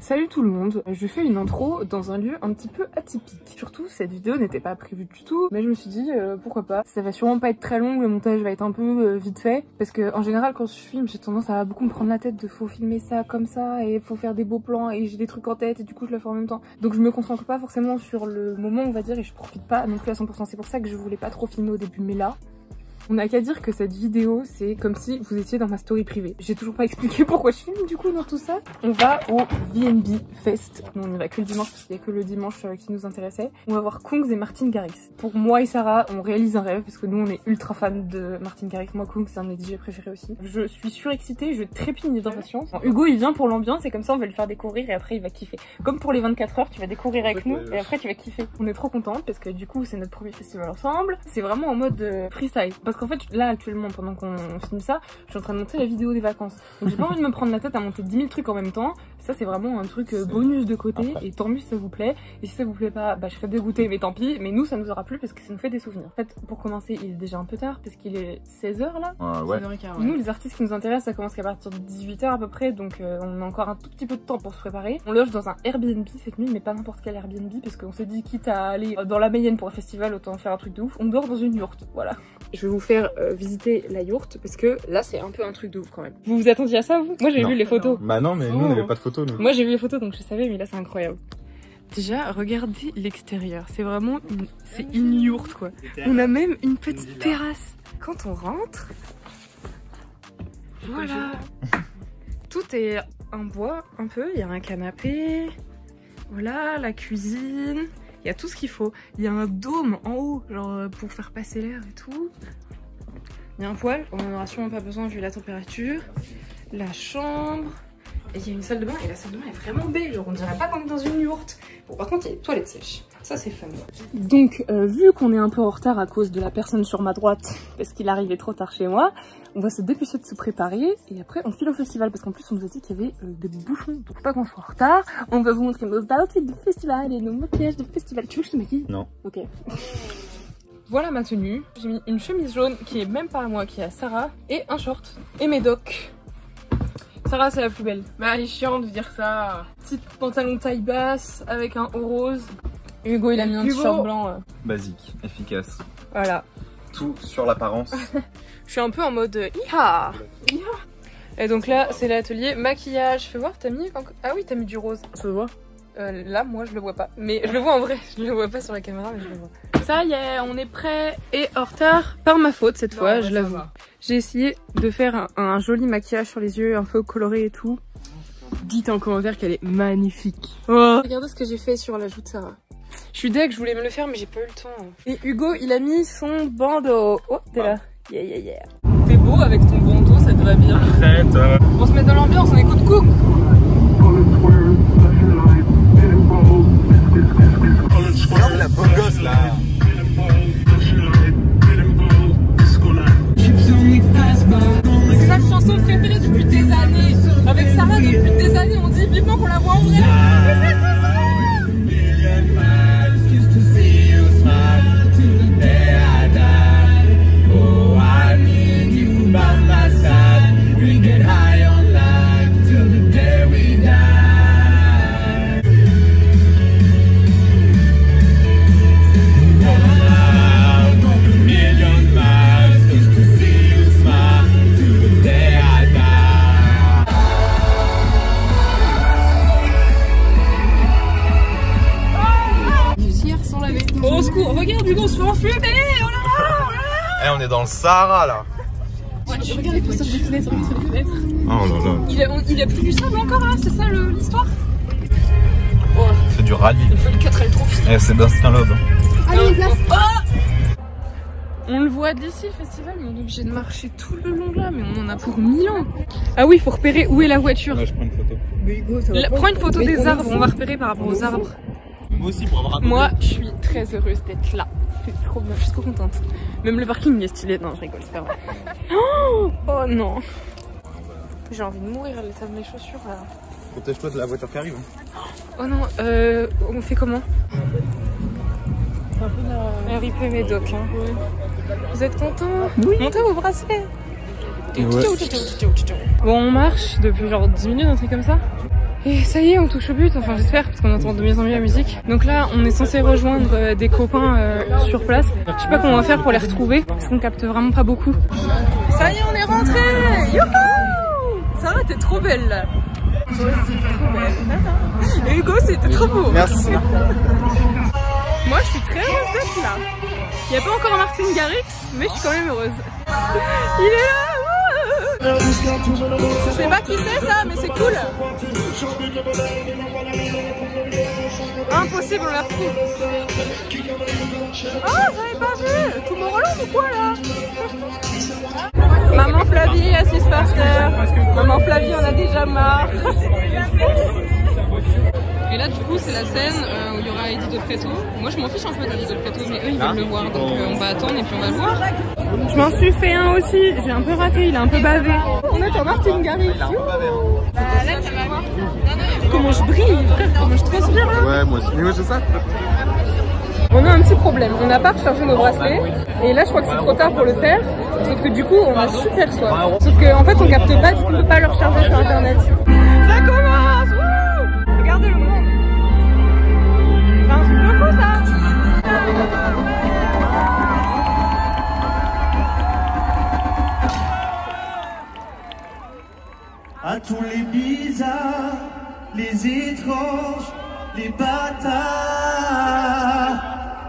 Salut tout le monde, je fais une intro dans un lieu un petit peu atypique. Surtout, cette vidéo n'était pas prévue du tout, mais je me suis dit pourquoi pas. Ça va sûrement pas être très long, le montage va être un peu vite fait. Parce que en général, quand je filme, j'ai tendance à beaucoup me prendre la tête de faut filmer ça comme ça, et faut faire des beaux plans, et j'ai des trucs en tête, et du coup je le fais en même temps. Donc je me concentre pas forcément sur le moment, on va dire, et je profite pas non plus à 100%. C'est pour ça que je voulais pas trop filmer au début, mais là... On n'a qu'à dire que cette vidéo, c'est comme si vous étiez dans ma story privée. J'ai toujours pas expliqué pourquoi je filme du coup dans tout ça. On va au VNB Fest. On n'y va que le dimanche parce qu'il y a que le dimanche qui nous intéressait. On va voir Kungs et Martin Garrix. Pour moi et Sarah, on réalise un rêve parce que nous on est ultra fans de Martin Garrix. Moi Kungs c'est un de mes DJ préférés aussi. Je suis surexcitée, je trépigne d'impatience. Hugo il vient pour l'ambiance et comme ça on va le faire découvrir et après il va kiffer. Comme pour les 24 heures, tu vas découvrir avec nous et après tu vas kiffer. On est trop contente parce que du coup c'est notre premier festival ensemble. C'est vraiment en mode freestyle. Parce qu'en fait là actuellement pendant qu'on filme ça, je suis en train de monter la vidéo des vacances. Donc j'ai pas envie de me prendre la tête à monter 10 000 trucs en même temps. Ça c'est vraiment un truc bonus de côté et tant mieux si ça vous plaît. Et si ça vous plaît pas, bah je serais dégoûtée mais tant pis. Mais nous ça nous aura plu parce que ça nous fait des souvenirs. En fait pour commencer il est déjà un peu tard parce qu'il est 16h là. Ouais. 16h15, ouais. Nous les artistes qui nous intéressent ça commence qu'à partir de 18h à peu près. Donc on a encore un tout petit peu de temps pour se préparer. On loge dans un Airbnb cette nuit mais pas n'importe quel Airbnb parce qu'on s'est dit quitte à aller dans la Mayenne pour un festival autant faire un truc de ouf. On dort dans une yourte, voilà. Je vais vous faire visiter la yourte parce que là c'est un peu un truc de ouf quand même. Vous vous attendiez à ça vous? Moi j'ai vu les photos. Bah non mais nous on n'avait pas de photos nous. Moi j'ai vu les photos donc je savais mais là c'est incroyable. Déjà regardez l'extérieur, c'est vraiment une yourte quoi. On a même une petite terrasse. Quand on rentre, voilà. Tout est en bois un peu, il y a un canapé, voilà la cuisine. Il y a tout ce qu'il faut. Il y a un dôme en haut, genre pour faire passer l'air et tout. Il y a un poêle, on n'en aura sûrement pas besoin vu la température. La chambre. Et il y a une salle de bain, et la salle de bain est vraiment belle, genre on dirait pas comme dans une yourte. Bon par contre il y a des toilettes sèches, ça c'est fun. Donc vu qu'on est un peu en retard à cause de la personne sur ma droite, parce qu'il arrivait trop tard chez moi, on va se dépêcher de se préparer et après on file au festival parce qu'en plus on nous a dit qu'il y avait des bouchons, donc pas qu'on soit en retard. On va vous montrer nos outfits de festival et nos maquillages de festival. Tu veux que je te maquille? Non. Ok. Voilà ma tenue, j'ai mis une chemise jaune qui est même pas à moi, qui est à Sarah, et un short, et mes docks. Sarah c'est la plus belle. Bah elle est chiante de dire ça. Petit pantalon taille basse avec un haut rose. Hugo il a mis un t-shirt blanc. Basique, efficace. Voilà. Tout sur l'apparence. Je suis un peu en mode iha. Et donc là c'est l'atelier maquillage. Fais voir, t'as mis... Ah oui t'as mis du rose. Tu le vois? Là moi je le vois pas. Mais je le vois en vrai. Je le vois pas sur la caméra mais je le vois. Ça y est, on est prêt et en retard par ma faute cette fois, je l'avoue. J'ai essayé de faire un joli maquillage sur les yeux, un peu coloré et tout. Dites en commentaire qu'elle est magnifique. Oh. Regardez ce que j'ai fait sur la joue de Sarah. Je suis deg, je voulais me le faire mais j'ai pas eu le temps. Et Hugo, il a mis son bandeau. Oh, t'es là. Yeah, yeah, yeah. T'es beau avec ton bandeau, ça te va bien. Arrête. On se met dans l'ambiance, on écoute Cook. La beau gosse là. C'est notre chanson préférée depuis des années. Avec Sarah depuis des années, on dit vivement qu'on la voit en vrai. Regarde Hugo, on se fait enfumer. Oh là là, oh là là. Eh, on est dans le Sahara là. Ouais, je regarde les sur les fenêtres, sur les fenêtres. Oh là là. Il a plus du sable encore là, c'est ça l'histoire? Oh. C'est du rallye. Il faut le 4 elle est trop vite. Eh, Sébastien Loeb. Allez, place. Oh. On le voit d'ici le festival, mais on est obligé de marcher tout le long là, mais on en a pour 1000 ans. Ah oui, il faut repérer où est la voiture. Ouais, je prends une photo. Mais Hugo, prends une photo des arbres, on va repérer par rapport aux arbres. Moi aussi pour avoir Moi, je suis très heureuse d'être là. C'est trop bien, je suis trop contente. Même le parking il est stylé. Non, je rigole, c'est pas vrai. Oh non. J'ai envie de mourir à l'état de mes chaussures là. Protège-toi de la voiture qui arrive. Oh non, on fait comment? C'est un peu la... RIP Médoc, hein. Oui. Vous êtes contents? Oui. Montez vos bracelets. Ouais. Bon, on marche depuis genre 10 minutes, un truc comme ça. Et ça y est, on touche au but, enfin j'espère, parce qu'on entend de mieux en mieux la musique. Donc là, on est censé rejoindre des copains sur place. Je sais pas comment on va faire pour les retrouver, parce qu'on capte vraiment pas beaucoup. Ça y est, on est rentré. Youhou! Sarah, t'es trop belle là. Toi aussi, trop belle. Et Hugo, c'était trop beau. Merci. Moi, je suis très heureuse d'être là. Il n'y a pas encore Martin Garrix, mais je suis quand même heureuse. Il est là. Je sais pas qui c'est ça, mais c'est cool. Impossible, on la retrouve. Oh, j'avais pas vu. Tomorrowland ou quoi là? Maman Flavie, assise par terre. Maman Flavie, on a déjà marre. Et là, du coup, c'est la scène où il y aura Eddie de Pretto. Moi, je m'en fiche un peu d'Eddie de Pretto, mais eux, ils veulent le voir. Donc, on va attendre et puis on va le voir. Je m'en suis fait un aussi. J'ai un peu raté, il a un peu bavé. On attend Martin Garrix. Là, ça va voir. Comment je brille, frère, comment je transpire là. Ouais, moi aussi. Mais ouais, c'est ça. On a un petit problème. On n'a pas rechargé nos bracelets. Et là, je crois que c'est trop tard pour le faire. Sauf que du coup, on a super soif. Sauf qu'en fait, on capte pas, du coup, on peut pas le recharger sur internet. Ça commence! Wouh! Regardez le monde! C'est un truc de fou, ça! À tous les bizarres, les étranges, les bâtards,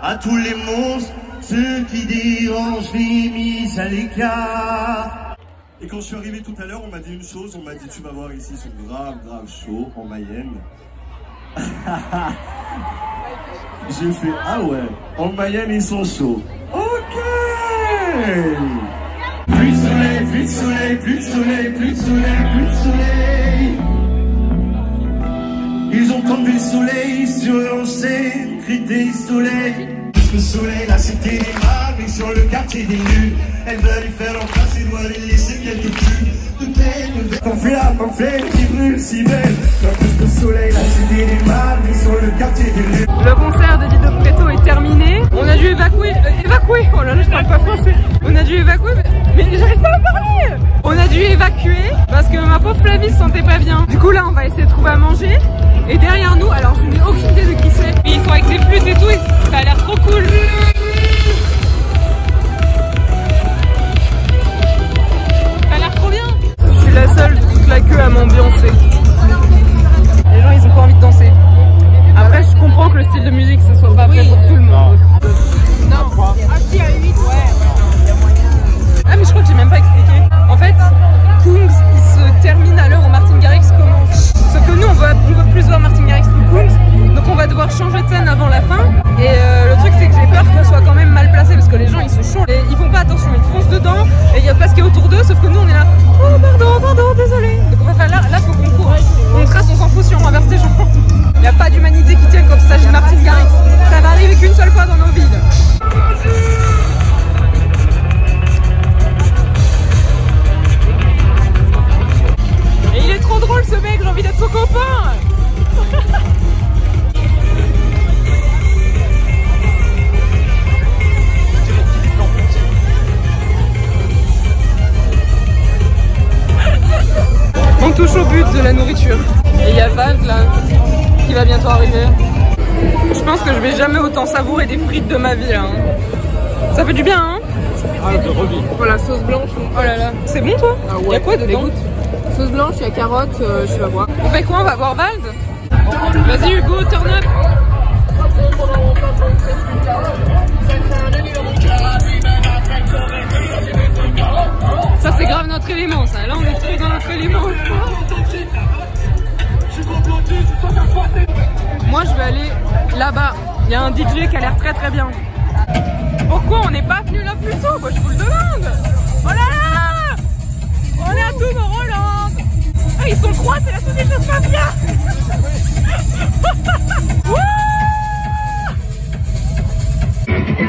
à tous les monstres, ceux qui dérangent, les mis à l'écart. Et quand je suis arrivé tout à l'heure, on m'a dit une chose, on m'a dit tu vas voir ici, c'est grave chaud en Mayenne. J'ai fait ah ouais, en Mayenne ils sont chauds. Ok. Plus de soleil, plus de soleil, plus de soleil, plus de soleil, plus de soleil. Ils ont tombé le soleil sur l'ancienne, crité soleil. Le soleil, la cité des mâles, mais sur le quartier des nus. Elle veut lui faire en face et doit lui laisser quelques culs. Tout est nouvelle. En flamme qui brûle si belle. Le soleil, la cité des mâles, mais sur le quartier des nus. Le concert de Eddie de Pretto est terminé. On a dû évacuer. Oh là là, je parle pas français. On a dû évacuer, mais j'arrive pas à parler. On a dû évacuer parce que ma pauvre Flavie se sentait pas bien. Du coup là, on va essayer de trouver à manger. Et derrière nous, alors je n'ai aucune idée de qui c'est. Ils sont avec des flûtes et tout, et ça a l'air trop cool. Ça a l'air trop bien. Je suis la seule de toute la queue à m'ambiancer. Les gens, ils ont pas envie de danser. Après, je comprends que le style de musique, ce soit pas prêt pour tout le monde. Non. Ah si, à 8, ouais. Ah mais je crois que j'ai même pas expliqué. En fait, Kungs, il se termine à l'heure où Martin Garrix commence. Sauf que nous, on veut plus voir Martin Garrix que Kungs. Donc on va devoir changer de scène avant la fin. Et le truc, c'est que j'ai peur qu'on soit quand même mal placé parce que les gens, ils sont chauds. Et ils font pas attention, ils foncent dedans. Et il y a pas ce qui est autour d'eux, sauf que nous, on est là. Oh pardon, désolé. Donc on va faire là, faut qu'on court. On trace, on s'en fout si on renverse des gens. Il n'y a pas d'humanité qui tienne quand il s'agit de Martin Garrix. Ça va arriver qu'une seule fois dans nos vies. Et il est trop drôle ce mec, j'ai envie d'être son copain. On touche au but de la nourriture. Et il y a Val là qui va bientôt arriver. Je pense que je vais jamais autant savourer des frites de ma vie là. Hein. Ça fait du bien hein. Ah, de revie. Voilà, sauce blanche. Oh là là. C'est bon toi? Ah ouais. Il y a quoi dedans? Sauce blanche, il y a carotte, je vais voir. On fait quoi? On va voir Vald? Vas-y Hugo, turn up. Ça c'est grave notre élément ça. Là on est trop dans notre élément. Moi je vais aller là-bas. Il y a un DJ qui a l'air très bien. Pourquoi on n'est pas venu là plus tôt? Moi je vous le demande. Oh là là! On est à Tomorrowland. Ah ils sont trois, c'est la société de Mafia.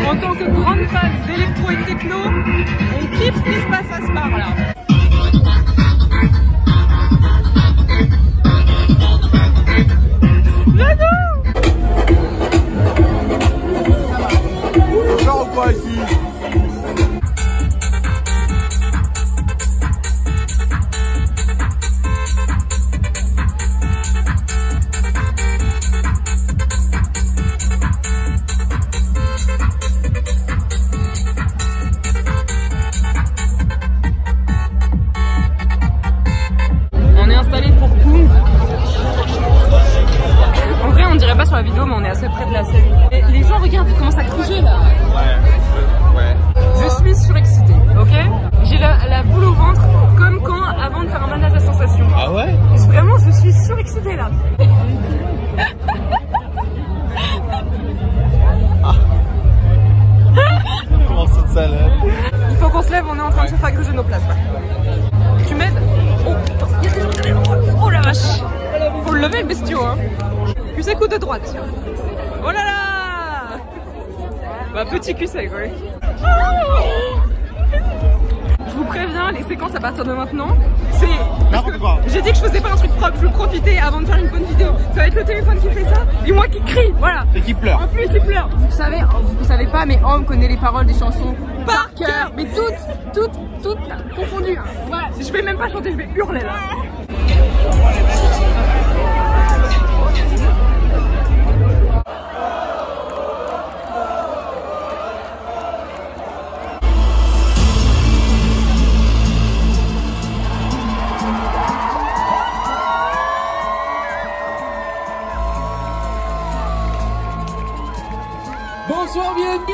En tant que grande fan d'électro et de techno, on kiffe ce qui se passe à ce bar là. Genre quoi ici? sur la vidéo, mais on est assez près de la scène. Et les gens, regarde, ils commencent à crier là. Ouais. Je suis surexcitée, ok? J'ai la boule au ventre, comme quand avant de faire un manège à sensation. Ah ouais? Vraiment, je suis surexcitée là. Comment ça te lève? Il faut qu'on se lève, on est en train de se faire gruger nos places. Tu m'aides? Oh la vache! Faut le lever le bestiau, hein. Puis c'est coup de droite. Oh là là! Bah petit cul sec, ouais. Je vous préviens, les séquences à partir de maintenant, c'est... N'importe quoi. J'ai dit que je faisais pas un truc propre, je veux profiter avant de faire une bonne vidéo. Ça va être le téléphone qui fait ça, et moi qui crie, voilà. Et qui pleure. En plus, il pleure. Vous savez pas, mais Homme connaît les paroles des chansons Par cœur. mais toutes confondues. Voilà, je vais même pas chanter, je vais hurler là. Bonsoir BNB.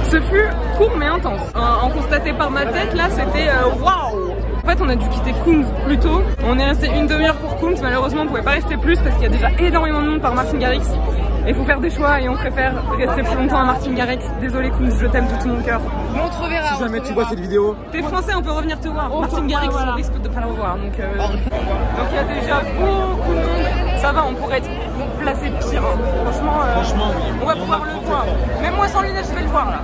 Ce fut court mais intense. En constaté par ma tête, là, c'était waouh! En fait, on a dû quitter Koons plus tôt. On est resté une demi-heure pour Koons. Malheureusement, on pouvait pas rester plus parce qu'il y a déjà énormément de monde par Martin Garrix. Il faut faire des choix et on préfère rester plus longtemps à Martin Garrix. Désolé Koons, je t'aime de tout mon cœur. On te reverra. Si jamais tu vois cette vidéo. T'es français, on peut revenir te voir. Martin Garrix, on risque de pas le revoir. Donc il y a déjà beaucoup de monde. Ça va, on pourrait être placé pire. Hein. Franchement, oui. On va pouvoir le voir. Même moi sans lunettes, je vais le voir là.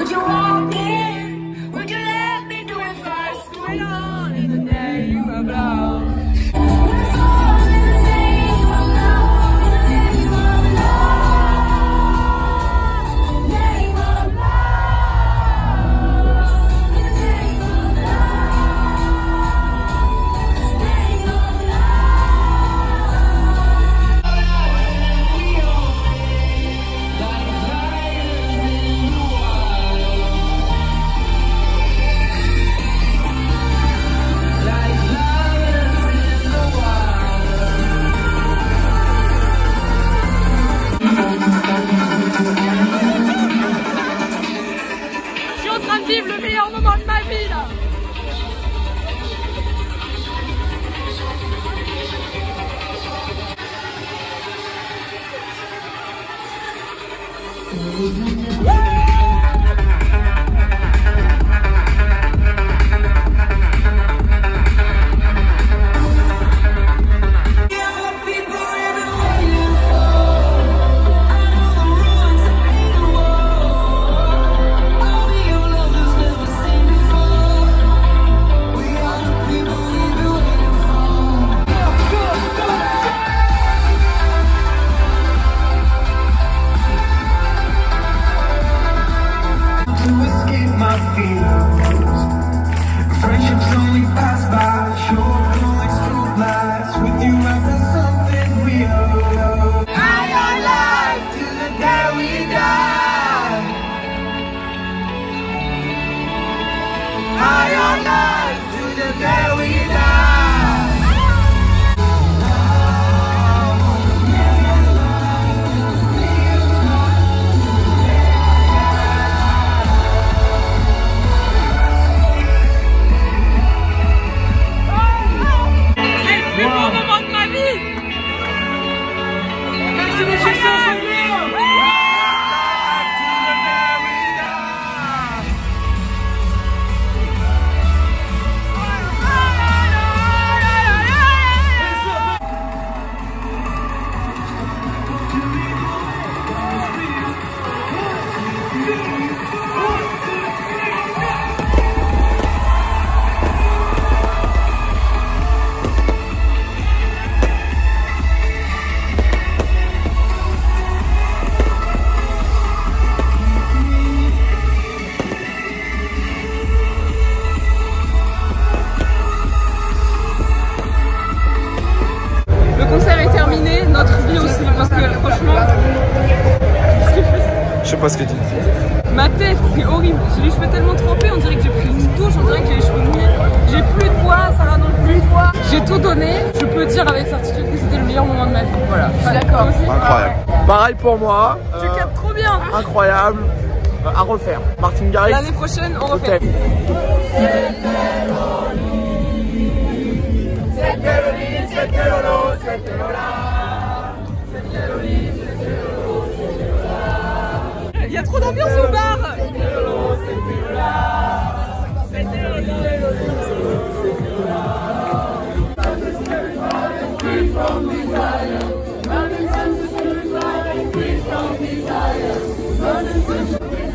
Would you walk in? Would you let me do it first? Do it all in the name of love. It's all in the name of love. In the name of love. Name of love. In the name of love. Name of Je suis en train de vivre le meilleur moment de ma vie là. Je sais pas ce que tu dis. Ma tête, c'est horrible. J'ai les cheveux tellement trempés, on dirait que j'ai pris une douche, on dirait que j'ai les cheveux mouillés. J'ai plus de voix, Sarah non plus de voix. J'ai tout donné. Je peux dire avec certitude que c'était le meilleur moment de ma vie. Voilà. Je suis d'accord. Incroyable. Pareil pour moi. Tu captes trop bien. Incroyable. À refaire. Martin Garrix. L'année prochaine, on refait. Il y a trop d'ambiance au bar.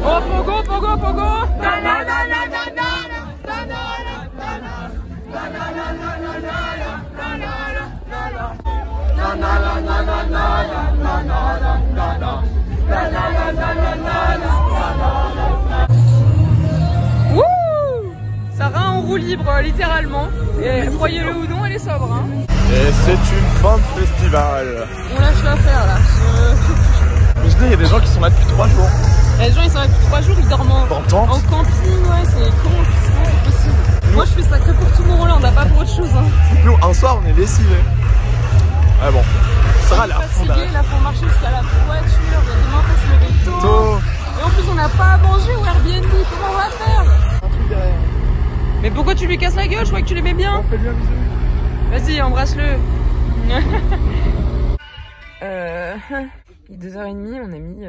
Oh, pogo, pogo, pogo. Sarah en roue libre, littéralement. Et croyez-le ou non, elle est sobre. Hein. Et c'est une fin de festival. On lâche l'affaire là. Mais je dis, il y a des gens qui sont là depuis 3 jours. Les gens ils sont là depuis 3 jours, ils dorment en camping, ouais, c'est comment c'est possible. Moi je fais ça que pour tout mon rôle, on n'a pas pour autre chose. Hein. Nous, un soir, on est lessivés. Ouais, bon. Sarah, la fond fatiguée, là, faut marcher jusqu'à la voiture, il y a demain, faut se lever tôt. Et en plus, on n'a pas à manger au Airbnb, comment on va faire? Un truc derrière. Mais pourquoi tu lui casses la gueule? Je crois que tu l'aimais bien. On fait bien bisous. Vas-y, embrasse-le. Il est 2h30, on a mis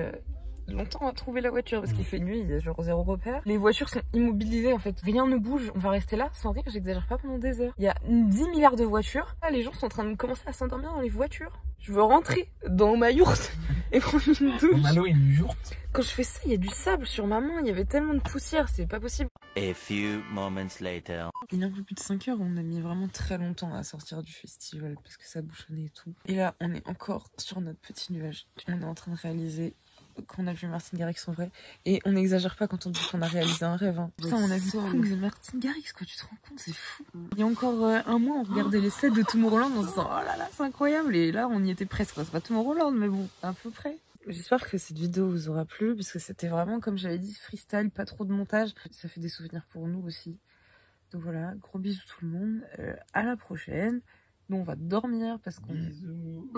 longtemps à trouver la voiture parce qu'il fait nuit, il y a genre 0 repère. Les voitures sont immobilisées en fait, rien ne bouge. On va rester là sans dire que j'exagère pas pendant des heures. Il y a 10 milliards de voitures. Là, les gens sont en train de commencer à s'endormir dans les voitures. Je veux rentrer dans ma yourte et prendre une douche. une yourte. Quand je fais ça, il y a du sable sur ma main, il y avait tellement de poussière, c'est pas possible. A few moments later. Il est un peu plus de 5 heures, on a mis vraiment très longtemps à sortir du festival parce que ça bouchonnait et tout. Et là, on est encore sur notre petit nuage. On est en train de réaliser qu'on a vu Martin Garrix en vrai. Et on n'exagère pas quand on dit qu'on a réalisé un rêve. Hein. Putain, on a vu Kungs et Martin Garrix, quoi, tu te rends compte, c'est fou. Il y a encore un mois, on regardait les sets de Tomorrowland en se disant oh là là, c'est incroyable. Et là, on y était presque. C'est pas Tomorrowland, mais bon, à peu près. J'espère que cette vidéo vous aura plu parce que c'était vraiment, comme j'avais dit, freestyle, pas trop de montage. Ça fait des souvenirs pour nous aussi. Donc voilà, gros bisous tout le monde. À la prochaine. Nous, on va dormir parce qu'on... Bisous.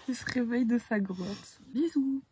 Il se réveille de sa grotte. Bisous.